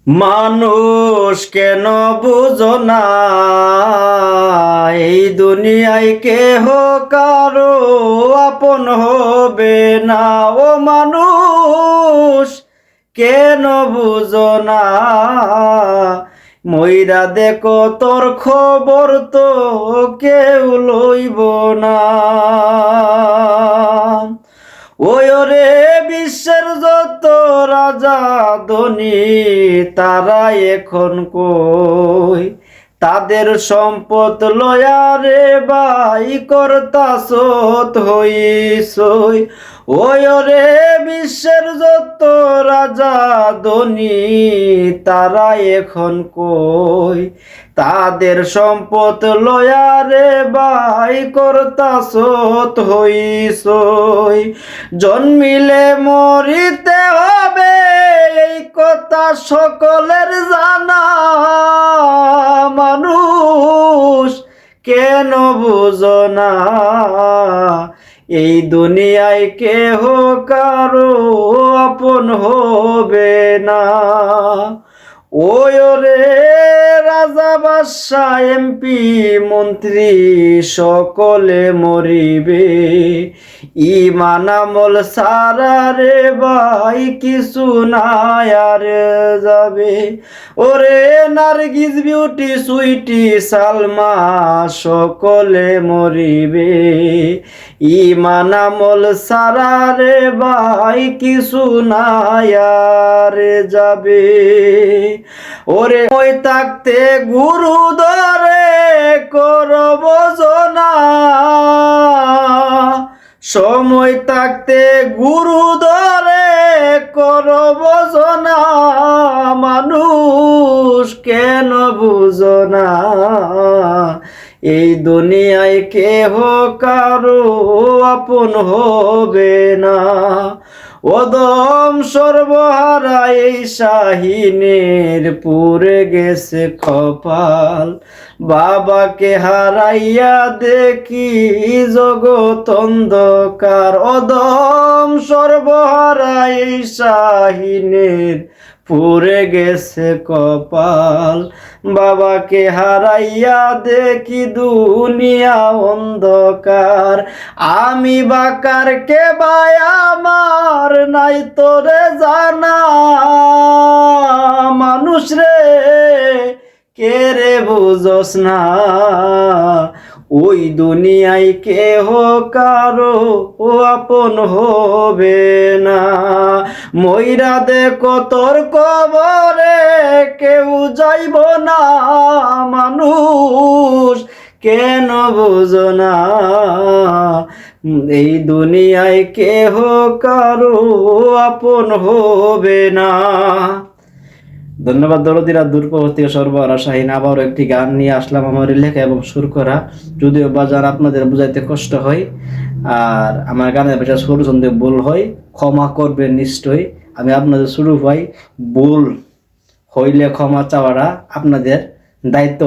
মানুষ কেন বুঝো না এই দুনিয়ায় কেহ কারো আপন হবে না। ও মানুষ কেন বুঝো না মইরা দেখো তোর খবর তো কেউ লইব না। ওই রে বিশ্বের যত রাজা ধনী তারা এখন কই, তাদের সম্পদ লয়ারে বাই করতাছত হইসই। ওই রে বিশ্বের যত রাজা ধনী তারা এখন কই, তাদের সম্পদ লয়ারে বাই করতাছত হইসই। জন্মিলে মরিতে হবে এই কথা সকলের জানা, মানুষ কেন বুঝো না এই দুনিয়ায় কেহ কারো আপন হবে না। ওই রে রাজা বাদশাহ এমপি মন্ত্রী সকলে মরিবে, ঈমান আমল সারা রে ভাই কিছু নাই আর যাবে। ওরে নার্গিস বিউটি সুইটি সালমা সকলে মরিবে, ঈমান আমল সারা রে ভাই কিছু নাই আর যাবে। ওরে ওই থাকতে গুরু ধরে করব না, সময় থাকতে গুরু ধরে করব না, মানুষ কেন বুঝো না এই দুনিয়ায় কেহ কারো আপন হবে না। ওদম সর্বহারা এই শাহিনের পুরে গেছে কপাল, বাবাকে হারাইয়া দেখি জগৎ অন্ধকার। ওদম সর্বহারা এই শাহিনের পুরে গেছে কপাল, বাবাকে হারাইয়া দেখি দুনিয়া অন্ধকার। আমি বাকার কে ভাই আমার নাই তোরে জানা, মানুষ রে কে রে বুঝোস না ওই দুনিয়ায় কেহ কারো আপন হবে না। মইরা দেখো তোর কবরে কেউ যাইব না, মানুষ কেন বুঝো না এই দুনিয়ায় কেহ কারো আপন হবে না। ধন্যবাদ দরদিরা, দূরপথ থেকে সর্বহারা শাহীন আবারও একটি গান নিয়ে আসলাম আমার লেখা এবং সুর করা। যদিও বাজার আপনাদের বুঝাইতে কষ্ট হয় আর আমার গানের পেশা সুর ছন্দে ভুল হয়, ক্ষমা করবেন নিশ্চয়ই। আমি আপনাদের শুরু পাই, ভুল হইলে ক্ষমা চাওয়াটা আপনাদের দায়িত্ব।